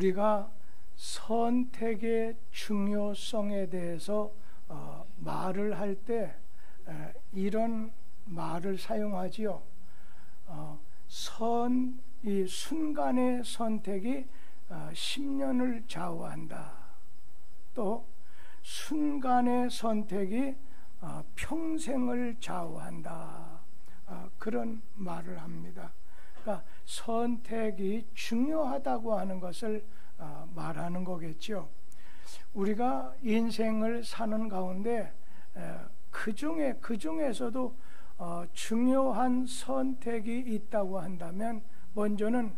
우리가 선택의 중요성에 대해서 말을 할 때 이런 말을 사용하지요. 이 순간의 선택이 10년을 좌우한다. 또 순간의 선택이 평생을 좌우한다. 그런 말을 합니다. 그러니까 선택이 중요하다고 하는 것을 말하는 거겠죠. 우리가 인생을 사는 가운데 그 중에서도 중요한 선택이 있다고 한다면, 먼저는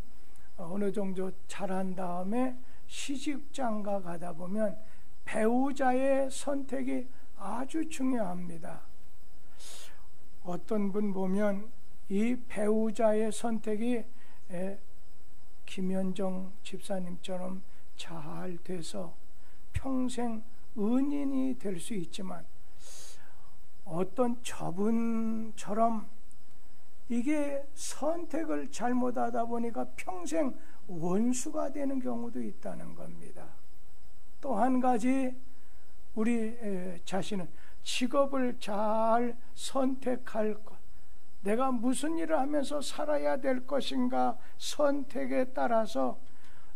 어느 정도 자란 다음에 시집장가 가다 보면 배우자의 선택이 아주 중요합니다. 어떤 분 보면 이 배우자의 선택이 김현정 집사님처럼 잘 돼서 평생 은인이 될 수 있지만, 어떤 저분처럼 이게 선택을 잘못하다 보니까 평생 원수가 되는 경우도 있다는 겁니다. 또 한 가지, 우리 자신은 직업을 잘 선택할 것, 내가 무슨 일을 하면서 살아야 될 것인가 선택에 따라서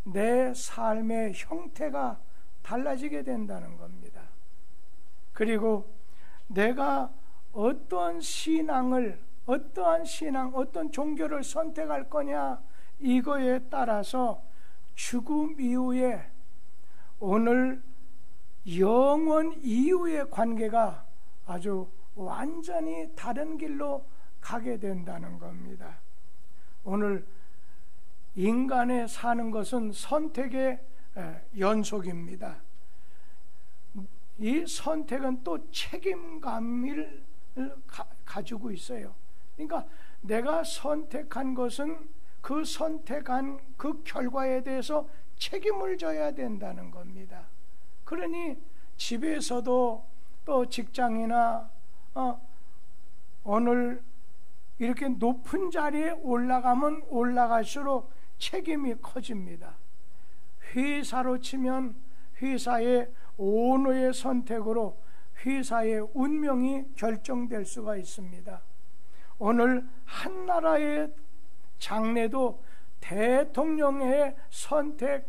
내 삶의 형태가 달라지게 된다는 겁니다. 그리고 내가 어떠한 종교를 선택할 거냐, 이거에 따라서 죽음 이후에, 오늘 영원 이후의 관계가 아주 완전히 다른 길로 가게 된다는 겁니다. 오늘 인간의 사는 것은 선택의 연속입니다. 이 선택은 또 책임감을 가지고 있어요. 그러니까 내가 선택한 것은 그 선택한 그 결과에 대해서 책임을 져야 된다는 겁니다. 그러니 집에서도 또 직장이나 오늘 이렇게 높은 자리에 올라가면 올라갈수록 책임이 커집니다. 회사로 치면 회사의 오너의 선택으로 회사의 운명이 결정될 수가 있습니다. 오늘 한 나라의 장래도 대통령의 선택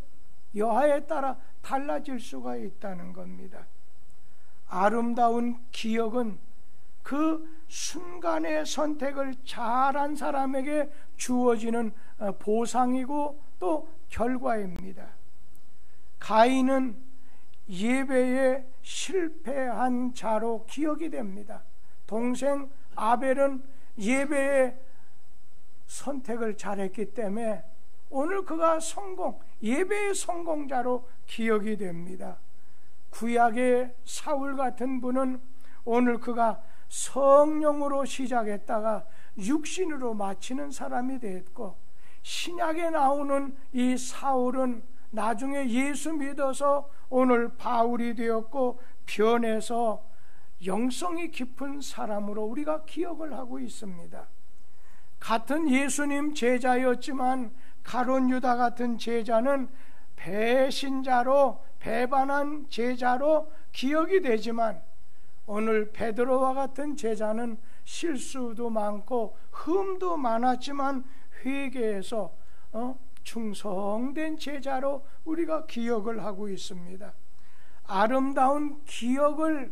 여하에 따라 달라질 수가 있다는 겁니다. 아름다운 기억은 그 순간의 선택을 잘한 사람에게 주어지는 보상이고 또 결과입니다. 가인은 예배에 실패한 자로 기억이 됩니다. 동생 아벨은 예배에 선택을 잘했기 때문에 오늘 그가 예배의 성공자로 기억이 됩니다. 구약의 사울 같은 분은 오늘 그가 성령으로 시작했다가 육신으로 마치는 사람이 됐고, 신약에 나오는 이 사울은 나중에 예수 믿어서 오늘 바울이 되었고 변해서 영성이 깊은 사람으로 우리가 기억을 하고 있습니다. 같은 예수님 제자였지만 가룟 유다 같은 제자는 배신자로, 배반한 제자로 기억이 되지만, 오늘 베드로와 같은 제자는 실수도 많고 흠도 많았지만 회개해서 충성된 제자로 우리가 기억을 하고 있습니다. 아름다운 기억을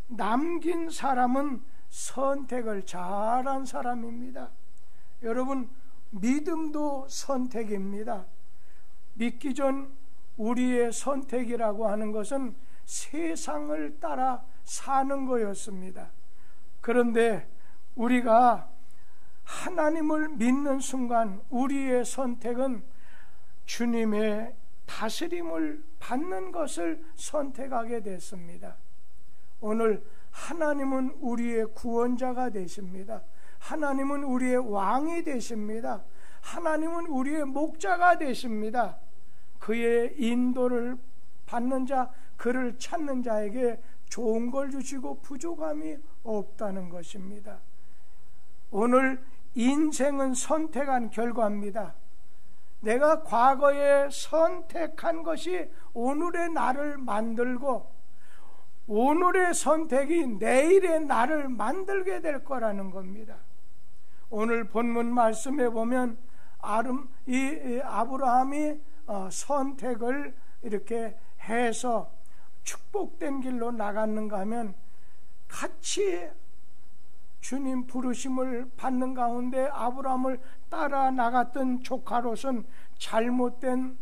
남긴 사람은 선택을 잘한 사람입니다. 여러분, 믿음도 선택입니다. 믿기 전 우리의 선택이라고 하는 것은 세상을 따라 사는 거였습니다. 그런데 우리가 하나님을 믿는 순간 우리의 선택은 주님의 다스림을 받는 것을 선택하게 됐습니다. 오늘 하나님은 우리의 구원자가 되십니다. 하나님은 우리의 왕이 되십니다. 하나님은 우리의 목자가 되십니다. 그의 인도를 받는 자, 그를 찾는 자에게 좋은 걸 주시고 부족함이 없다는 것입니다. 오늘 인생은 선택한 결과입니다. 내가 과거에 선택한 것이 오늘의 나를 만들고 오늘의 선택이 내일의 나를 만들게 될 거라는 겁니다. 오늘 본문 말씀에 보면 이 아브라함이 선택을 이렇게 해서 축복된 길로 나갔는가 하면 같이 주님 부르심을 받는 가운데 아브라함을 따라 나갔던 조카 롯은 잘못된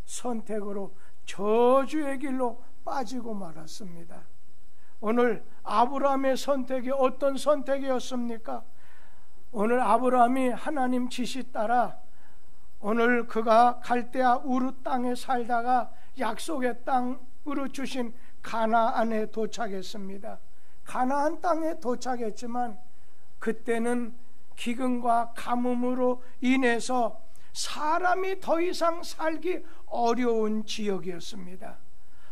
선택으로 저주의 길로 빠지고 말았습니다. 오늘 아브라함의 선택이 어떤 선택이었습니까? 오늘 아브라함이 하나님 지시 따라 오늘 그가 갈대아 우르 땅에 살다가 약속의 땅으로 주신 가나안에 도착했습니다. 가나안 땅에 도착했지만 그때는 기근과 가뭄으로 인해서 사람이 더 이상 살기 어려운 지역이었습니다.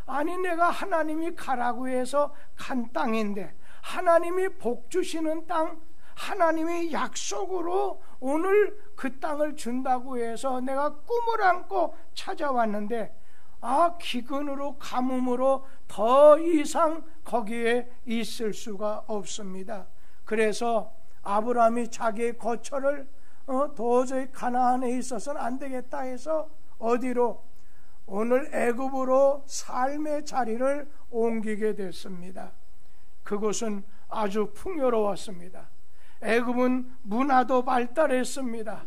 아니 내가 하나님이 가라고 해서 간 땅인데 하나님이 복 주시는 땅, 하나님이 약속으로 오늘 그 땅을 준다고 해서 내가 꿈을 안고 찾아왔는데 기근으로 가뭄으로 더 이상 거기에 있을 수가 없습니다. 그래서 아브라함이 자기의 거처를 도저히 가나안에 있어서는 안 되겠다 해서 어디로? 오늘 애굽으로 삶의 자리를 옮기게 됐습니다. 그곳은 아주 풍요로웠습니다. 애굽은 문화도 발달했습니다.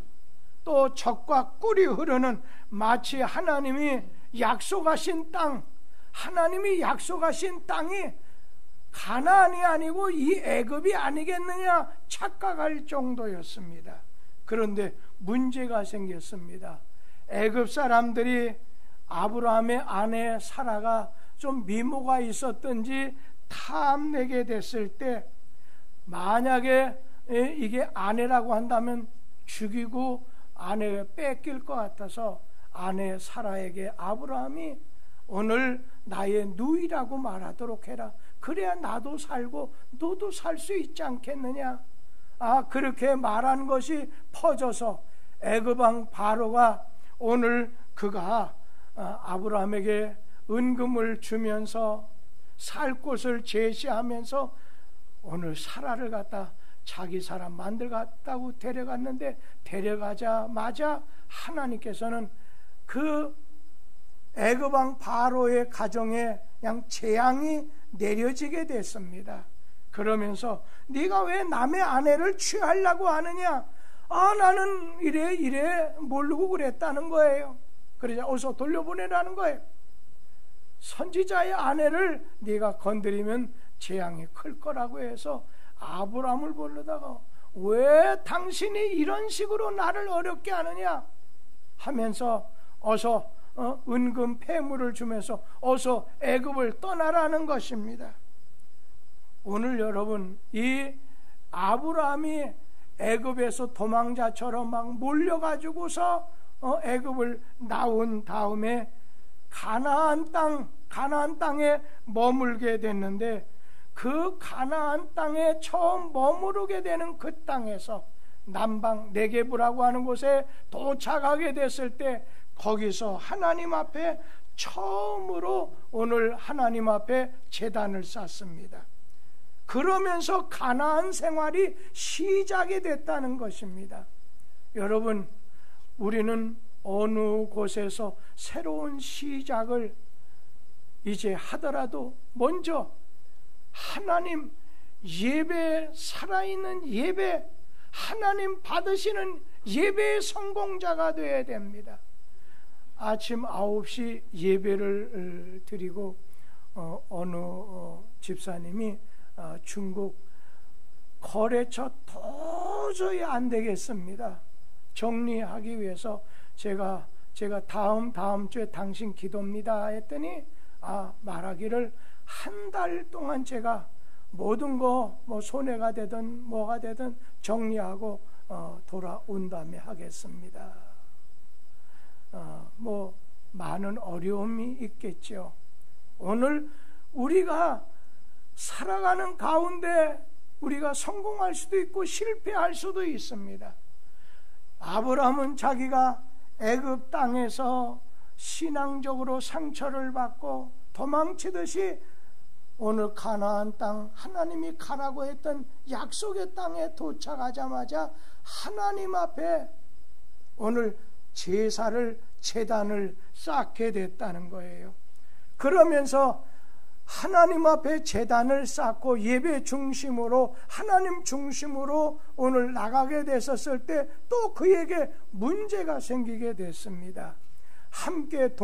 또 젖과 꿀이 흐르는 마치 하나님이 약속하신 땅, 하나님이 약속하신 땅이 가나안이 아니고 이 애굽이 아니겠느냐 착각할 정도였습니다. 그런데 문제가 생겼습니다. 애굽 사람들이 아브라함의 아내 사라가 좀 미모가 있었던지 탐내게 됐을 때 만약에 이게 아내라고 한다면 죽이고 아내가 뺏길 것 같아서 아내 사라에게 아브라함이 오늘 나의 누이라고 말하도록 해라. 그래야 나도 살고 너도 살 수 있지 않겠느냐. 그렇게 말한 것이 퍼져서 애굽 왕 바로가 오늘 그가 아브라함에게 은금을 주면서 살 곳을 제시하면서 오늘 사라를 갖다 자기 사람 만들었다고 데려갔는데 데려가자마자 하나님께서는 그 애굽 왕 바로의 가정에 그냥 재앙이 내려지게 됐습니다. 그러면서 네가 왜 남의 아내를 취하려고 하느냐? 나는 이래 모르고 그랬다는 거예요. 그러자 어서 돌려보내라는 거예요. 선지자의 아내를 네가 건드리면 재앙이 클 거라고 해서 아브라함을 부르다가 왜 당신이 이런 식으로 나를 어렵게 하느냐 하면서 어서 은금 폐물을 주면서 어서 애굽을 떠나라는 것입니다. 오늘 여러분 이 아브라함이 애굽에서 도망자처럼 막 몰려가지고서 애굽을 나온 다음에 가나안 땅에 머물게 됐는데 그 가나안 땅에 처음 머무르게 되는 그 땅에서 남방 네게브라고 하는 곳에 도착하게 됐을 때 거기서 하나님 앞에 처음으로 오늘 하나님 앞에 제단을 쌓습니다. 그러면서 가나안 생활이 시작이 됐다는 것입니다. 여러분, 우리는 어느 곳에서 새로운 시작을 이제 하더라도 먼저 하나님 예배, 살아있는 예배, 하나님 받으시는 예배의 성공자가 되어야 됩니다. 아침 9시 예배를 드리고 어느 집사님이 중국 거래처 도저히 안 되겠습니다. 정리하기 위해서 제가 다음 주에 당신 기도입니다 했더니 말하기를 한 달 동안 제가 모든 거 뭐 손해가 되든 뭐가 되든 정리하고 돌아온 다음에 하겠습니다. 뭐 많은 어려움이 있겠죠. 오늘 우리가 살아가는 가운데 우리가 성공할 수도 있고 실패할 수도 있습니다. 아브라함은 자기가 애굽 땅에서 신앙적으로 상처를 받고 도망치듯이 오늘 가나안 땅, 하나님이 가라고 했던 약속의 땅에 도착하자마자 하나님 앞에 오늘 제단을 쌓게 됐다는 거예요. 그러면서 하나님 앞에 제단을 쌓고 예배 중심으로, 하나님 중심으로 오늘 나가게 됐었을 때 또 그에게 문제가 생기게 됐습니다. 함께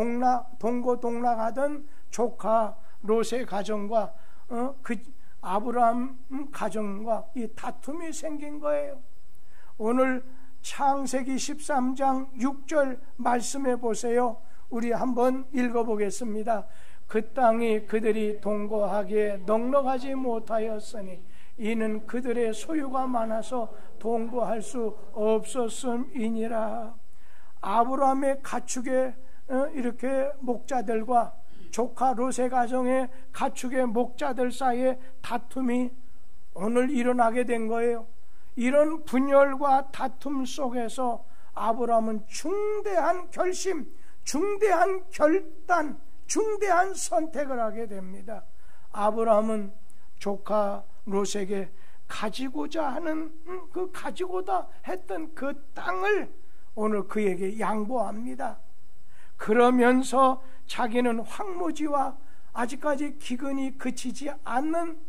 동고동락하던 조카 롯의 가정과 그 아브라함 가정과 이 다툼이 생긴 거예요. 오늘 창세기 13장 6절 말씀해 보세요. 우리 한번 읽어보겠습니다. 그 땅이 그들이 동거하기에 넉넉하지 못하였으니 이는 그들의 소유가 많아서 동거할 수 없었음이니라. 아브라함의 가축의 이렇게 목자들과 조카 롯의 가정의 가축의 목자들 사이에 다툼이 오늘 일어나게 된 거예요. 이런 분열과 다툼 속에서 아브라함은 중대한 결심, 중대한 결단, 중대한 선택을 하게 됩니다. 아브라함은 조카 롯에게 가지고자 하는 가지고자 했던 그 땅을 오늘 그에게 양보합니다. 그러면서 자기는 황무지와 아직까지 기근이 그치지 않는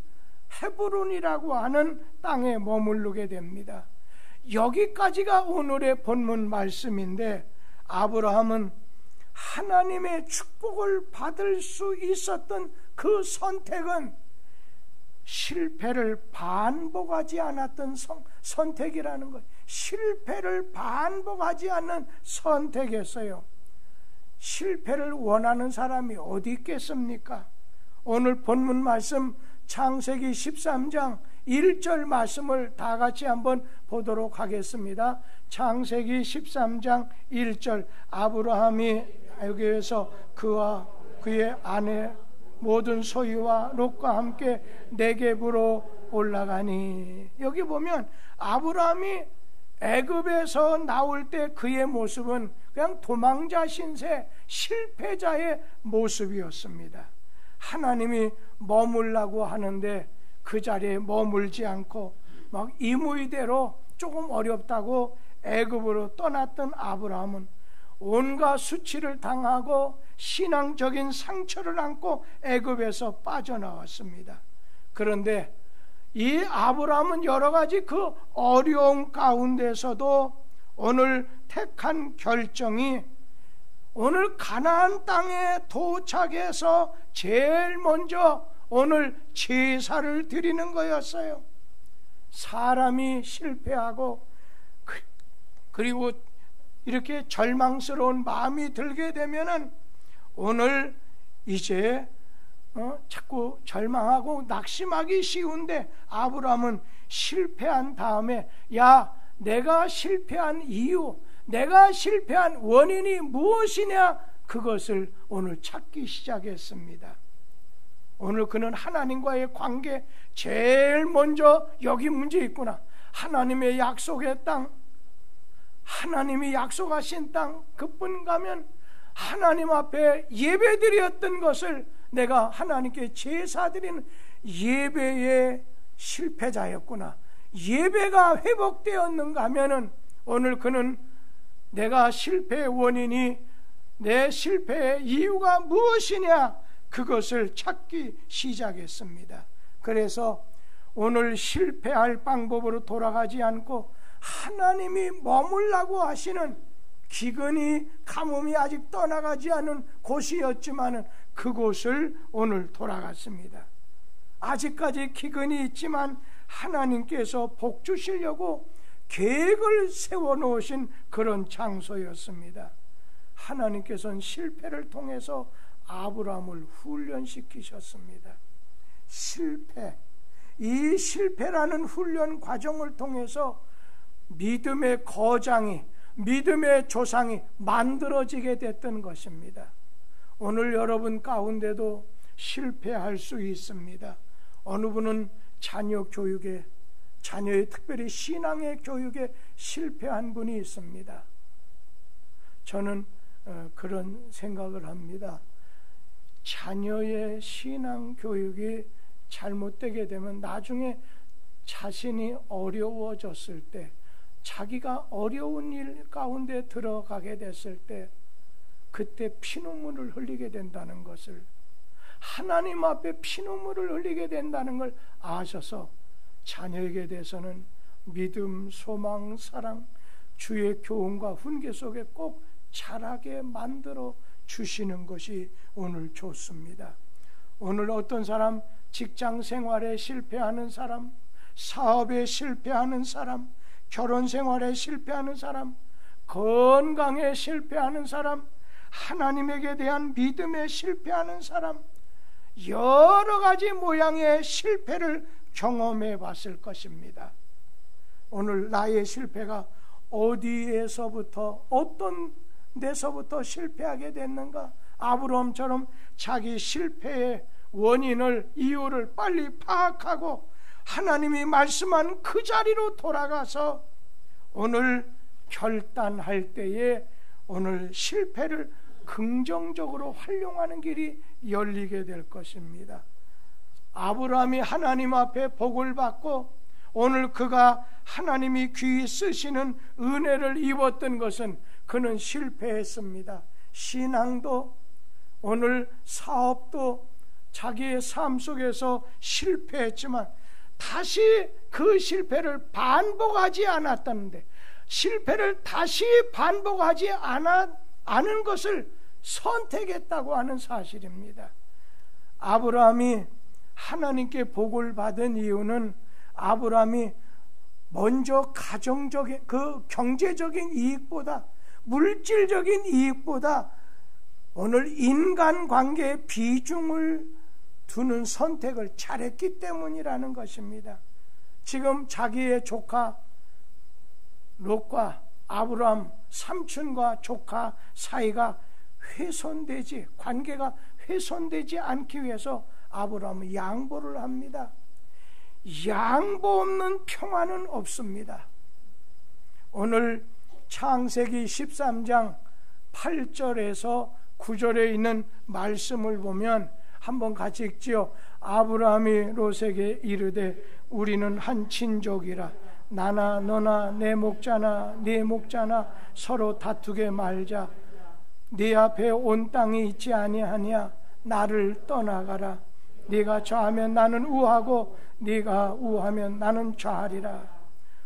헤브론이라고 하는 땅에 머무르게 됩니다. 여기까지가 오늘의 본문 말씀인데, 아브라함은 하나님의 축복을 받을 수 있었던 그 선택은 실패를 반복하지 않았던 선택이라는 거예요. 실패를 반복하지 않는 선택이었어요. 실패를 원하는 사람이 어디 있겠습니까? 오늘 본문 말씀 창세기 13장 1절 말씀을 다 같이 한번 보도록 하겠습니다. 창세기 13장 1절, 아브라함이 여기에서 그와 그의 아내 모든 소유와 롯과 함께 네겝으로 올라가니, 여기 보면 아브라함이 애굽에서 나올 때 그의 모습은 그냥 도망자 신세, 실패자의 모습이었습니다. 하나님이 머물라고 하는데 그 자리에 머물지 않고 막 임의대로 조금 어렵다고 애굽으로 떠났던 아브라함은 온갖 수치를 당하고 신앙적인 상처를 안고 애굽에서 빠져나왔습니다. 그런데 이 아브라함은 여러 가지 그 어려움 가운데서도 오늘 택한 결정이 오늘 가나안 땅에 도착해서 제일 먼저 오늘 제사를 드리는 거였어요. 사람이 실패하고 그리고 이렇게 절망스러운 마음이 들게 되면은 오늘 이제 자꾸 절망하고 낙심하기 쉬운데, 아브라함은 실패한 다음에 내가 실패한 이유, 내가 실패한 원인이 무엇이냐, 그것을 오늘 찾기 시작했습니다. 오늘 그는 하나님과의 관계, 제일 먼저 여기 문제 있구나. 하나님의 약속의 땅, 하나님이 약속하신 땅, 그뿐 가면 하나님 앞에 예배드렸던 것을 내가 하나님께 제사드리는 예배의 실패자였구나. 예배가 회복되었는가 하면은 오늘 그는 내가 실패의 원인이, 내 실패의 이유가 무엇이냐, 그것을 찾기 시작했습니다. 그래서 오늘 실패할 방법으로 돌아가지 않고 하나님이 머물라고 하시는, 기근이 가뭄이 아직 떠나가지 않은 곳이었지만은 그곳을 오늘 돌아갔습니다. 아직까지 기근이 있지만 하나님께서 복 주시려고 계획을 세워놓으신 그런 장소였습니다. 하나님께서는 실패를 통해서 아브라함을 훈련시키셨습니다. 이 실패라는 훈련 과정을 통해서 믿음의 거장이, 믿음의 조상이 만들어지게 됐던 것입니다. 오늘 여러분 가운데도 실패할 수 있습니다. 어느 분은 자녀 교육에, 자녀의 특별히 신앙의 교육에 실패한 분이 있습니다. 저는 그런 생각을 합니다. 자녀의 신앙 교육이 잘못되게 되면 나중에 자신이 어려워졌을 때, 자기가 어려운 일 가운데 들어가게 됐을 때, 그때 피눈물을 흘리게 된다는 것을, 하나님 앞에 피눈물을 흘리게 된다는 걸 아셔서 자녀에게 대해서는 믿음, 소망, 사랑, 주의 교훈과 훈계 속에 꼭 자라게 만들어 주시는 것이 오늘 좋습니다. 오늘 어떤 사람, 직장 생활에 실패하는 사람, 사업에 실패하는 사람, 결혼 생활에 실패하는 사람, 건강에 실패하는 사람, 하나님에게 대한 믿음에 실패하는 사람, 여러 가지 모양의 실패를 경험해 봤을 것입니다. 오늘 나의 실패가 어디에서부터, 어떤 데서부터 실패하게 됐는가? 아브라함처럼 자기 실패의 원인을, 이유를 빨리 파악하고 하나님이 말씀한 그 자리로 돌아가서 오늘 결단할 때에 오늘 실패를 긍정적으로 활용하는 길이 열리게 될 것입니다. 아브라함이 하나님 앞에 복을 받고 오늘 그가 하나님이 귀히 쓰시는 은혜를 입었던 것은 그는 실패했습니다. 신앙도, 오늘 사업도 자기의 삶 속에서 실패했지만 다시 그 실패를 반복하지 않았다는데, 실패를 다시 반복하지 않은 것을 선택했다고 하는 사실입니다. 아브라함이 하나님께 복을 받은 이유는 아브라함이 먼저 가정적인, 그 경제적인 이익보다, 물질적인 이익보다 오늘 인간관계에 비중을 두는 선택을 잘했기 때문이라는 것입니다. 지금 자기의 조카 롯과 아브라함 삼촌과 조카 사이가 훼손되지, 관계가 훼손되지 않기 위해서 아브라함은 양보를 합니다. 양보 없는 평화는 없습니다. 오늘 창세기 13장 8절에서 9절에 있는 말씀을 보면 한번 같이 읽지요. 아브라함이 롯에게 이르되 우리는 한 친족이라 나나 너나 내 목자나 네 목자나 서로 다투게 말자. 네 앞에 온 땅이 있지 아니하냐. 나를 떠나가라. 네가 좌하면 나는 우하고 네가 우하면 나는 좌하리라.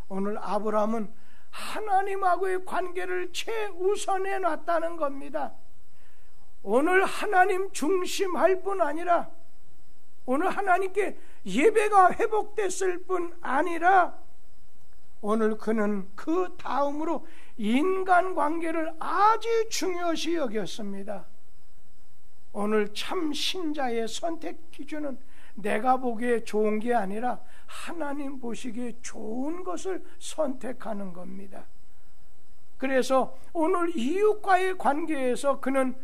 오늘 아브라함은 하나님하고의 관계를 최우선해 놨다는 겁니다. 오늘 하나님 중심할 뿐 아니라, 오늘 하나님께 예배가 회복됐을 뿐 아니라, 오늘 그는 그 다음으로 인간관계를 아주 중요시 여겼습니다. 오늘 참 신자의 선택 기준은 내가 보기에 좋은 게 아니라 하나님 보시기에 좋은 것을 선택하는 겁니다. 그래서 오늘 이웃과의 관계에서 그는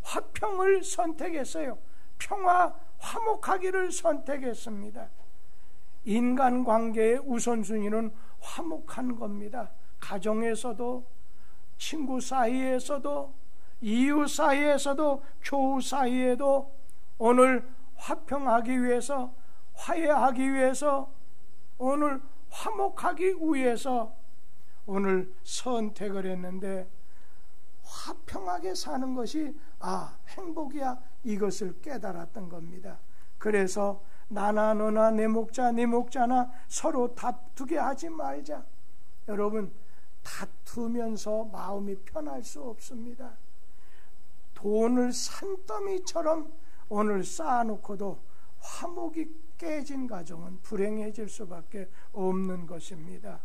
화평을 선택했어요. 평화, 화목하기를 선택했습니다. 인간관계의 우선순위는 화목한 겁니다. 가정에서도, 친구 사이에서도, 이웃 사이에서도, 교우 사이에도 오늘 화평하기 위해서, 화해하기 위해서, 오늘 화목하기 위해서 오늘 선택을 했는데, 화평하게 사는 것이 행복이야, 이것을 깨달았던 겁니다. 그래서 나나 너나 내 목자 네 목자나 서로 다투게 하지 말자. 여러분, 다투면서 마음이 편할 수 없습니다. 돈을 산더미처럼 오늘 쌓아놓고도 화목이 깨진 가정은 불행해질 수밖에 없는 것입니다.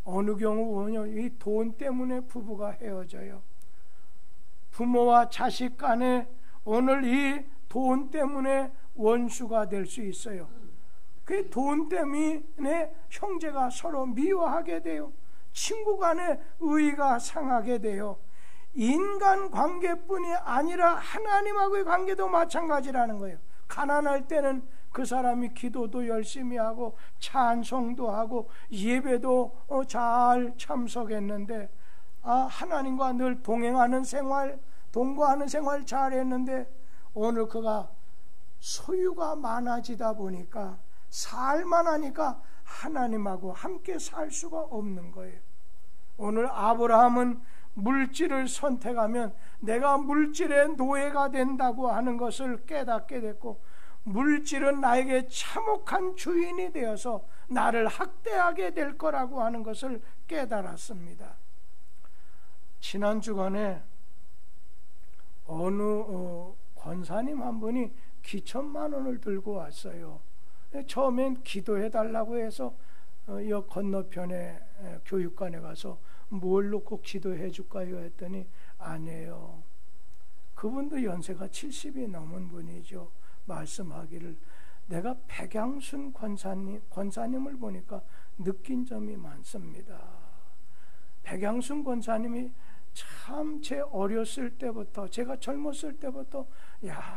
어느 경우 보면 이 돈 때문에 부부가 헤어져요. 부모와 자식 간에 오늘 이 돈 때문에 원수가 될 수 있어요. 그 돈 때문에 형제가 서로 미워하게 돼요. 친구 간에 의의가 상하게 돼요. 인간관계뿐이 아니라 하나님하고의 관계도 마찬가지라는 거예요. 가난할 때는 그 사람이 기도도 열심히 하고 찬송도 하고 예배도 잘 참석했는데 하나님과 늘 동행하는 생활, 동거하는 생활 잘했는데 오늘 그가 소유가 많아지다 보니까 살만 하니까 하나님하고 함께 살 수가 없는 거예요. 오늘 아브라함은 물질을 선택하면 내가 물질의 노예가 된다고 하는 것을 깨닫게 됐고, 물질은 나에게 참혹한 주인이 되어서 나를 학대하게 될 거라고 하는 것을 깨달았습니다. 지난 주간에 어느 권사님 한 분이 기천만 원을 들고 왔어요. 처음엔 기도해달라고 해서 여 건너편에 교육관에 가서 뭘 놓고 기도해 줄까요? 했더니 아니에요. 그분도 연세가 70이 넘은 분이죠. 말씀하기를, 내가 백양순 권사님을 보니까 느낀 점이 많습니다. 백양순 권사님이 참 제 어렸을 때부터, 제가 젊었을 때부터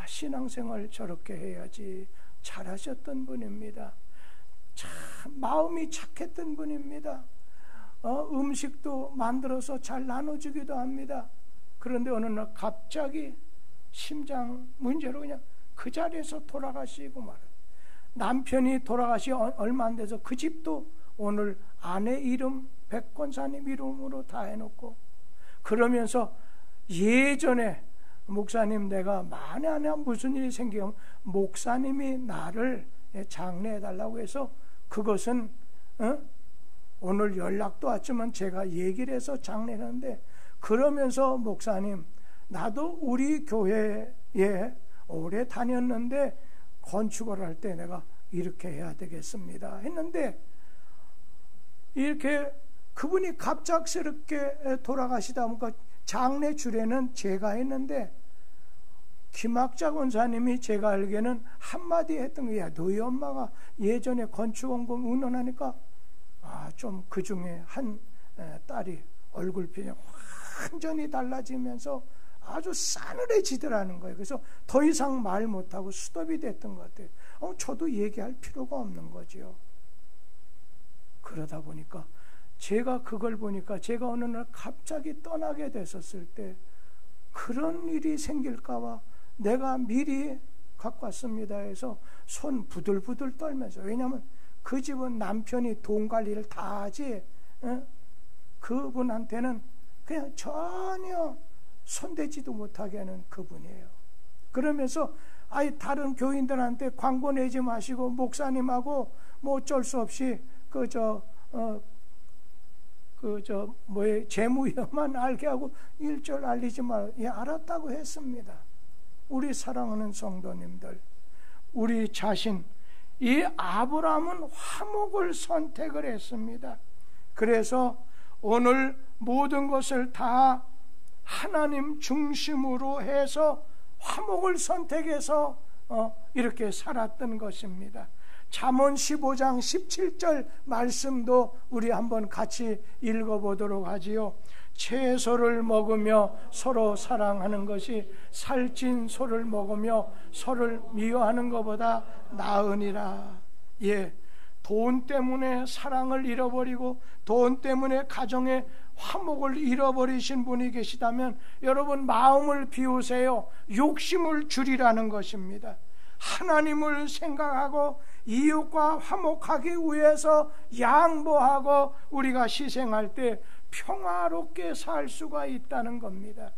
신앙생활 저렇게 해야지 잘하셨던 분입니다. 참 마음이 착했던 분입니다. 음식도 만들어서 잘 나눠주기도 합니다. 그런데 어느 날 갑자기 심장 문제로 그냥 그 자리에서 돌아가시고 말아요. 남편이 돌아가시 얼마 안 돼서 그 집도 오늘 아내 이름 백권사님 이름으로 다 해놓고, 그러면서 예전에 목사님 내가 만에 무슨 일이 생기면 목사님이 나를 장례해달라고 해서 그것은 오늘 연락도 왔지만 제가 얘기를 해서 장례했는데, 그러면서 목사님 나도 우리 교회에 오래 다녔는데 건축을 할 때 내가 이렇게 해야 되겠습니다 했는데, 이렇게 그분이 갑작스럽게 돌아가시다 보니까 장례 주례는 제가 했는데, 김학자 권사님이 제가 알기에는 한마디 했던 거야. 너희 엄마가 예전에 건축원금 운운하니까 좀 그 중에 한 딸이 얼굴표정이 완전히 달라지면서 아주 싸늘해지더라는 거예요. 그래서 더 이상 말 못하고 스톱이 됐던 것 같아요. 저도 얘기할 필요가 없는 거죠. 그러다 보니까 제가 그걸 보니까 제가 어느 날 갑자기 떠나게 됐었을 때 그런 일이 생길까봐 내가 미리 갖고 왔습니다 해서 손 부들부들 떨면서, 왜냐하면 그 집은 남편이 돈 관리를 다 하지 그분한테는 그냥 전혀 손대지도 못하게 하는 그분이에요. 그러면서 다른 교인들한테 광고 내지 마시고 목사님하고 뭐 어쩔 수 없이 재무여만 알게 하고 일절 알리지 말. 알았다고 했습니다. 우리 사랑하는 성도님들, 우리 자신, 이 아브라함은 화목을 선택을 했습니다. 그래서 오늘 모든 것을 다 하나님 중심으로 해서 화목을 선택해서 이렇게 살았던 것입니다. 잠언 15장 17절 말씀도 우리 한번 같이 읽어보도록 하지요. 채소를 먹으며 서로 사랑하는 것이 살찐 소를 먹으며 서로를 미워하는 것보다 나으니라. 돈 때문에 사랑을 잃어버리고 돈 때문에 가정의 화목을 잃어버리신 분이 계시다면 여러분 마음을 비우세요. 욕심을 줄이라는 것입니다. 하나님을 생각하고 이웃과 화목하기 위해서 양보하고 우리가 희생할 때 평화롭게 살 수가 있다는 겁니다.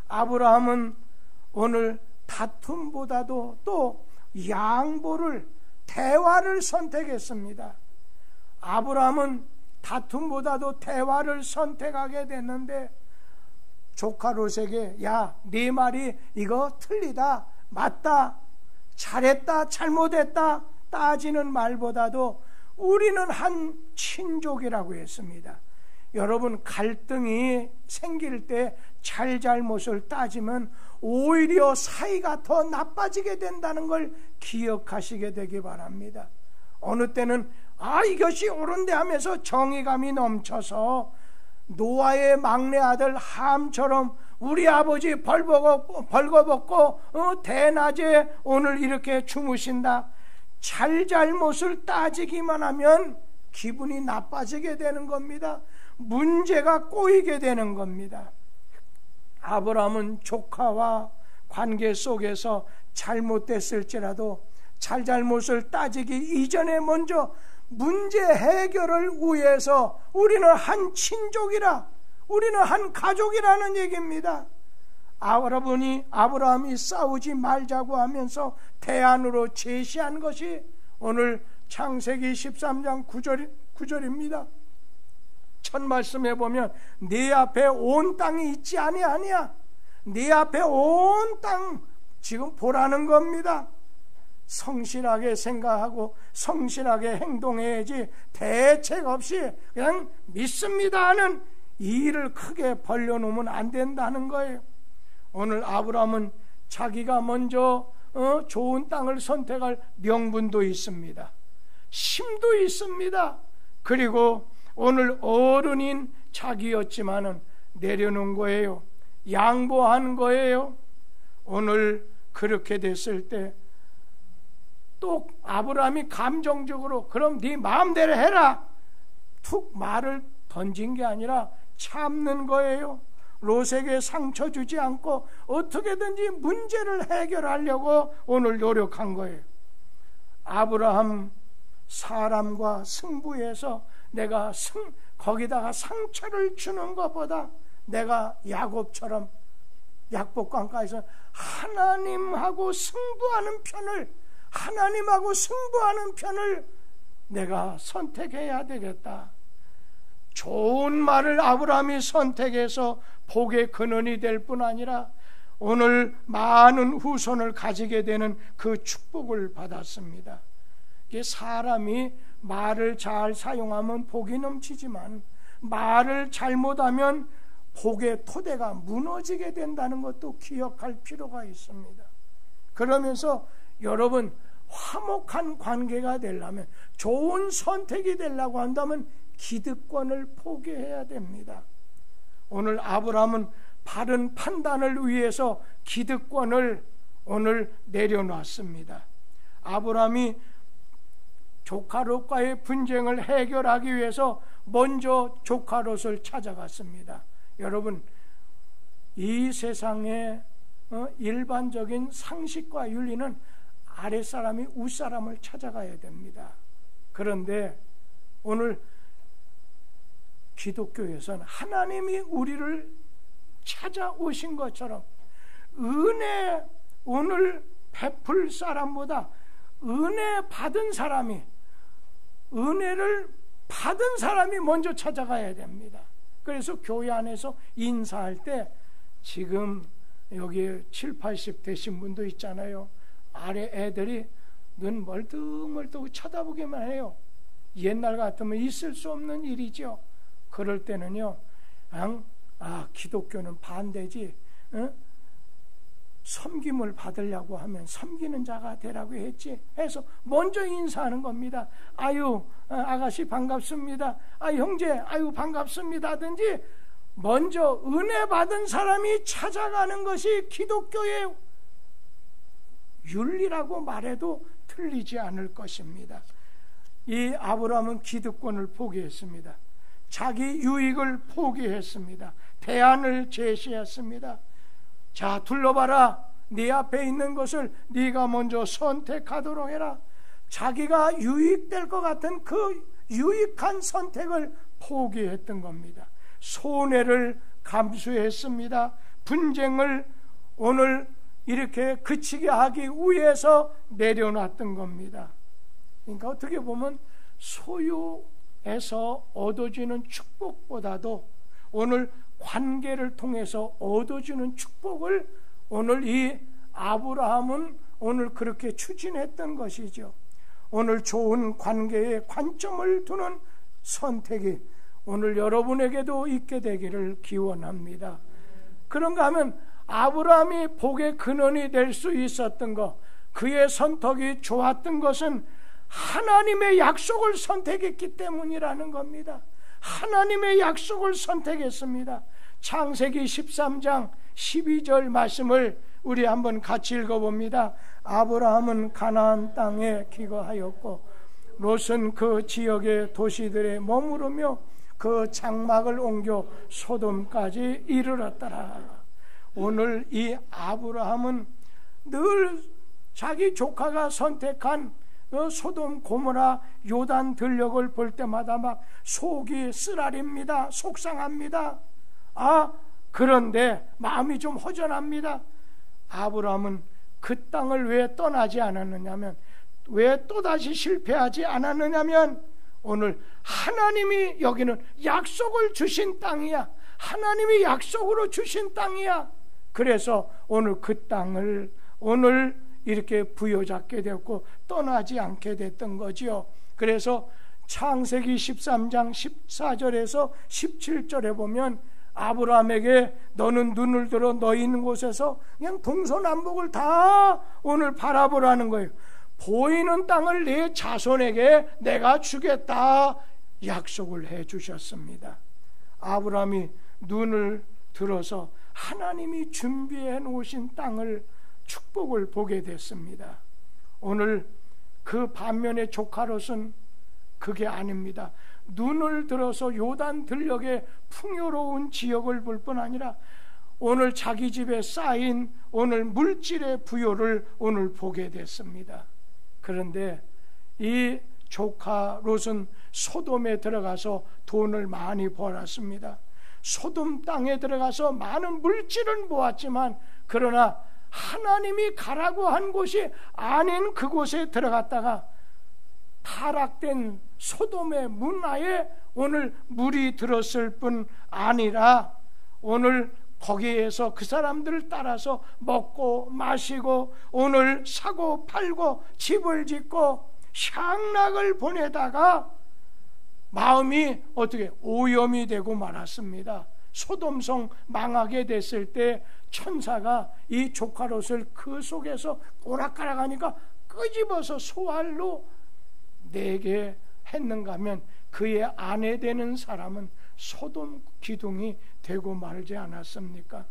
아브라함은 오늘 다툼보다도 또 양보를, 대화를 선택했습니다. 아브라함은 다툼보다도 대화를 선택하게 됐는데, 조카 롯에게 네 말이 이거 틀리다, 맞다, 잘했다, 잘못했다 따지는 말보다도 우리는 한 친족이라고 했습니다. 여러분, 갈등이 생길 때 잘잘못을 따지면 오히려 사이가 더 나빠지게 된다는 걸 기억하시게 되기 바랍니다. 어느 때는 이것이 옳은데 하면서 정의감이 넘쳐서 노아의 막내 아들 함처럼 우리 아버지 벌거벗고 대낮에 오늘 이렇게 주무신다, 잘잘못을 따지기만 하면 기분이 나빠지게 되는 겁니다. 문제가 꼬이게 되는 겁니다. 아브라함은 조카와 관계 속에서 잘못됐을지라도 잘잘못을 따지기 이전에 먼저 문제 해결을 위해서 우리는 한 친족이라, 우리는 한 가족이라는 얘기입니다. 아브라함이 싸우지 말자고 하면서 대안으로 제시한 것이 오늘 창세기 13장 9절입니다. 첫 말씀에 보면 네 앞에 온 땅이 있지 아니하냐, 네 앞에 온 땅 지금 보라는 겁니다. 성실하게 생각하고 성실하게 행동해야지 대책 없이 그냥 믿습니다 하는 이 일을 크게 벌려놓으면 안 된다는 거예요. 오늘 아브라함은 자기가 먼저 좋은 땅을 선택할 명분도 있습니다. 힘도 있습니다. 그리고 오늘 어른인 자기였지만은 내려놓은 거예요. 양보한 거예요. 오늘 그렇게 됐을 때 또 아브라함이 감정적으로 그럼 네 마음대로 해라 툭 말을 던진 게 아니라 참는 거예요. 롯에게 상처 주지 않고 어떻게든지 문제를 해결하려고 오늘 노력한 거예요. 아브라함 사람과 승부해서 내가 거기다가 상처를 주는 것보다 내가 야곱처럼 약복강가에서 하나님하고 승부하는 편을 내가 선택해야 되겠다. 좋은 말을 아브라함이 선택해서 복의 근원이 될 뿐 아니라 오늘 많은 후손을 가지게 되는 그 축복을 받았습니다. 이게 사람이 말을 잘 사용하면 복이 넘치지만 말을 잘못하면 복의 토대가 무너지게 된다는 것도 기억할 필요가 있습니다. 그러면서 여러분 화목한 관계가 되려면, 좋은 선택이 되려고 한다면 기득권을 포기해야 됩니다. 오늘 아브라함은 바른 판단을 위해서 기득권을 오늘 내려놨습니다. 아브라함이 조카 롯과의 분쟁을 해결하기 위해서 먼저 조카 롯을 찾아갔습니다. 여러분, 이 세상의 일반적인 상식과 윤리는 아랫사람이 윗사람을 찾아가야 됩니다. 그런데 오늘 기독교에서는 하나님이 우리를 찾아오신 것처럼 은혜 오늘 베풀 사람보다 은혜를 받은 사람이 먼저 찾아가야 됩니다. 그래서 교회 안에서 인사할 때 지금 여기 7, 80 되신 분도 있잖아요. 아래 애들이 눈 멀뚱멀뚱 쳐다보기만 해요. 옛날 같으면 있을 수 없는 일이죠. 그럴 때는요, 기독교는 반대지, 섬김을 받으려고 하면 섬기는 자가 되라고 했지 해서 먼저 인사하는 겁니다. 아유, 아가씨 반갑습니다. 형제, 아유 반갑습니다 하든지 먼저 은혜 받은 사람이 찾아가는 것이 기독교의 윤리라고 말해도 틀리지 않을 것입니다. 이 아브라함은 기득권을 포기했습니다. 자기 유익을 포기했습니다. 대안을 제시했습니다. 자, 둘러봐라. 네 앞에 있는 것을 네가 먼저 선택하도록 해라. 자기가 유익될 것 같은 그 유익한 선택을 포기했던 겁니다. 손해를 감수했습니다. 분쟁을 오늘 이렇게 그치게 하기 위해서 내려놨던 겁니다. 그러니까 어떻게 보면 소유에서 얻어지는 축복보다도 오늘 관계를 통해서 얻어지는 축복을 오늘 이 아브라함은 오늘 그렇게 추진했던 것이죠. 오늘 좋은 관계에 관점을 두는 선택이 오늘 여러분에게도 있게 되기를 기원합니다. 그런가 하면 아브라함이 복의 근원이 될 수 있었던 것, 그의 선택이 좋았던 것은 하나님의 약속을 선택했기 때문이라는 겁니다. 하나님의 약속을 선택했습니다. 창세기 13장 12절 말씀을 우리 한번 같이 읽어봅니다. 아브라함은 가나안 땅에 기거하였고 롯은 그 지역의 도시들에 머무르며 그 장막을 옮겨 소돔까지 이르렀더라. 오늘 이 아브라함은 늘 자기 조카가 선택한 소돔 고모라 요단 들녘을 볼 때마다 막 속이 쓰라립니다. 속상합니다. 그런데 마음이 좀 허전합니다. 아브라함은 그 땅을 왜 떠나지 않았느냐면, 왜 또다시 실패하지 않았느냐면, 오늘 하나님이 여기는 약속을 주신 땅이야. 하나님이 약속으로 주신 땅이야. 그래서 오늘 그 땅을 오늘 이렇게 부여잡게 되었고 떠나지 않게 됐던 거지요. 그래서 창세기 13장 14절에서 17절에 보면 아브라함에게 너는 눈을 들어 너희 있는 곳에서 그냥 동서남북을 다 오늘 바라보라는 거예요. 보이는 땅을 내 자손에게 내가 주겠다 약속을 해 주셨습니다. 아브라함이 눈을 들어서 하나님이 준비해 놓으신 땅을 축복을 보게 됐습니다. 오늘 그 반면에 조카 롯은 그게 아닙니다. 눈을 들어서 요단 들녘의 풍요로운 지역을 볼 뿐 아니라 오늘 자기 집에 쌓인 오늘 물질의 부요를 오늘 보게 됐습니다. 그런데 이 조카 롯은 소돔에 들어가서 돈을 많이 벌었습니다. 소돔 땅에 들어가서 많은 물질을 모았지만 그러나 하나님이 가라고 한 곳이 아닌 그곳에 들어갔다가 타락된 소돔의 문화에 오늘 물이 들었을 뿐 아니라 오늘 거기에서 그 사람들을 따라서 먹고 마시고 오늘 사고 팔고 집을 짓고 향락을 보내다가 마음이 어떻게 오염이 되고 말았습니다. 소돔성 망하게 됐을 때 천사가 이 조카 롯을 그 속에서 오락가락하니까 끄집어서 소알로 내게 했는가 하면 그의 아내 되는 사람은 소돔 기둥이 되고 말지 않았습니까?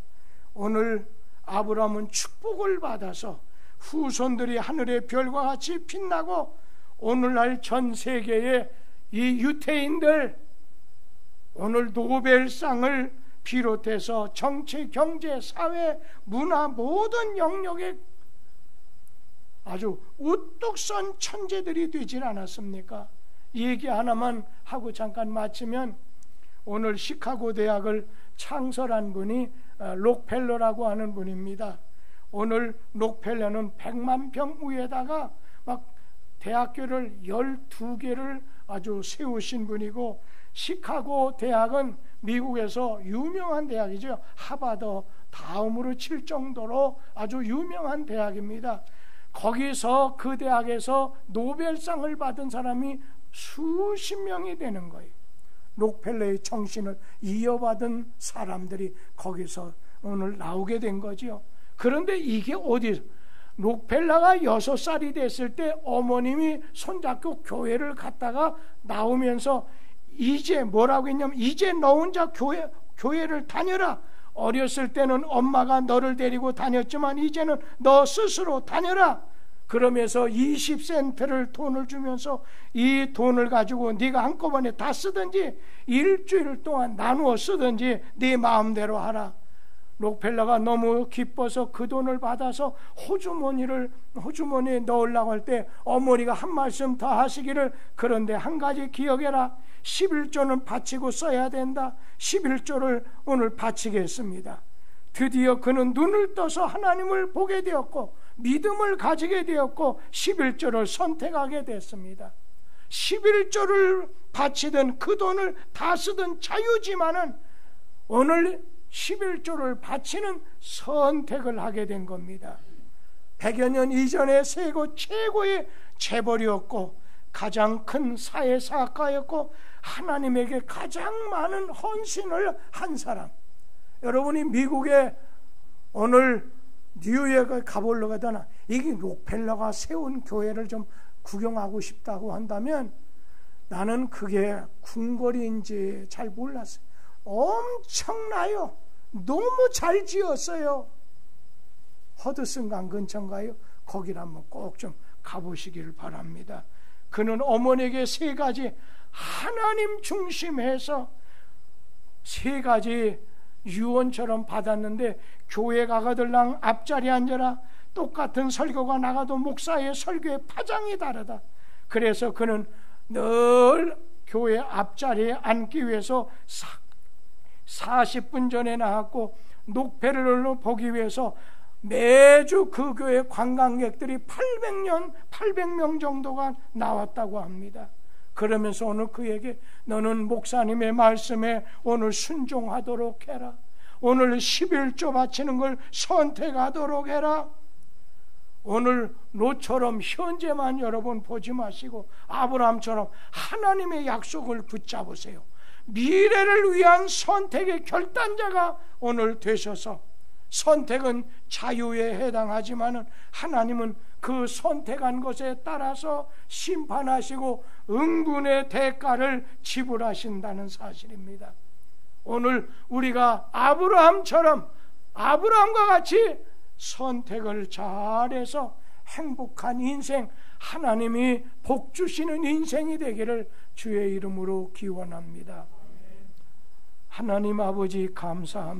오늘 아브라함은 축복을 받아서 후손들이 하늘의 별과 같이 빛나고 오늘날 전 세계의 이 유태인들 오늘 노벨상을 비롯해서 정치, 경제, 사회, 문화 모든 영역에 아주 우뚝 선 천재들이 되질 않았습니까? 이 얘기 하나만 하고 잠깐 마치면 오늘 시카고 대학을 창설한 분이 록펠러라고 하는 분입니다. 오늘 록펠러는 100만 평 위에다가 막 대학교를 12개를 아주 세우신 분이고 시카고 대학은 미국에서 유명한 대학이죠. 하버드 다음으로 칠 정도로 아주 유명한 대학입니다. 거기서 그 대학에서 노벨상을 받은 사람이 수십 명이 되는 거예요. 록펠러의 정신을 이어받은 사람들이 거기서 오늘 나오게 된 거죠. 그런데 이게 어디서 록펠러가 6살이 됐을 때 어머님이 손잡고 교회를 갔다가 나오면서 이제 뭐라고 했냐면 이제 너 혼자 교회를 다녀라. 어렸을 때는 엄마가 너를 데리고 다녔지만 이제는 너 스스로 다녀라. 그러면서 20센트를 돈을 주면서 이 돈을 가지고 네가 한꺼번에 다 쓰든지 일주일 동안 나누어 쓰든지 네 마음대로 하라. 록펠러가 너무 기뻐서 그 돈을 받아서 호주머니에 넣으려고 할 때 어머니가 한 말씀 더 하시기를 그런데 한 가지 기억해라. 11조는 바치고 써야 된다. 11조를 오늘 바치겠습니다. 드디어 그는 눈을 떠서 하나님을 보게 되었고 믿음을 가지게 되었고 11조를 선택하게 됐습니다. 11조를 바치든 그 돈을 다 쓰든 자유지만은 오늘 11조를 바치는 선택을 하게 된 겁니다. 100여 년 이전에 세계 최고의 재벌이었고 가장 큰 사회사학가였고 하나님에게 가장 많은 헌신을 한 사람. 여러분이 미국에 오늘 뉴욕에 가보려고 하다나 이게 록펠러가 세운 교회를 좀 구경하고 싶다고 한다면 나는 그게 궁궐인지 잘 몰랐어요. 엄청나요. 너무 잘 지었어요. 허드슨강 근처인가요? 거기를 한번 꼭 좀 가보시기를 바랍니다. 그는 어머니에게 3가지 하나님 중심해서 세 가지 유언처럼 받았는데, 교회 가거들랑 앞자리에 앉아라. 똑같은 설교가 나가도 목사의 설교의 파장이 다르다. 그래서 그는 늘 교회 앞자리에 앉기 위해서 40분 전에 나갔고, 녹패를 보기 위해서 매주 그 교회 관광객들이 800명 정도가 나왔다고 합니다. 그러면서 오늘 그에게 너는 목사님의 말씀에 오늘 순종하도록 해라. 오늘 11조 바치는 걸 선택하도록 해라. 오늘 롯처럼 현재만 여러분 보지 마시고 아브라함처럼 하나님의 약속을 붙잡으세요. 미래를 위한 선택의 결단자가 오늘 되셔서, 선택은 자유에 해당하지만 하나님은 그 선택한 것에 따라서 심판하시고 응분의 대가를 지불하신다는 사실입니다. 오늘 우리가 아브라함과 같이 선택을 잘해서 행복한 인생, 하나님이 복 주시는 인생이 되기를 주의 이름으로 기원합니다. 하나님 아버지 감사합니다.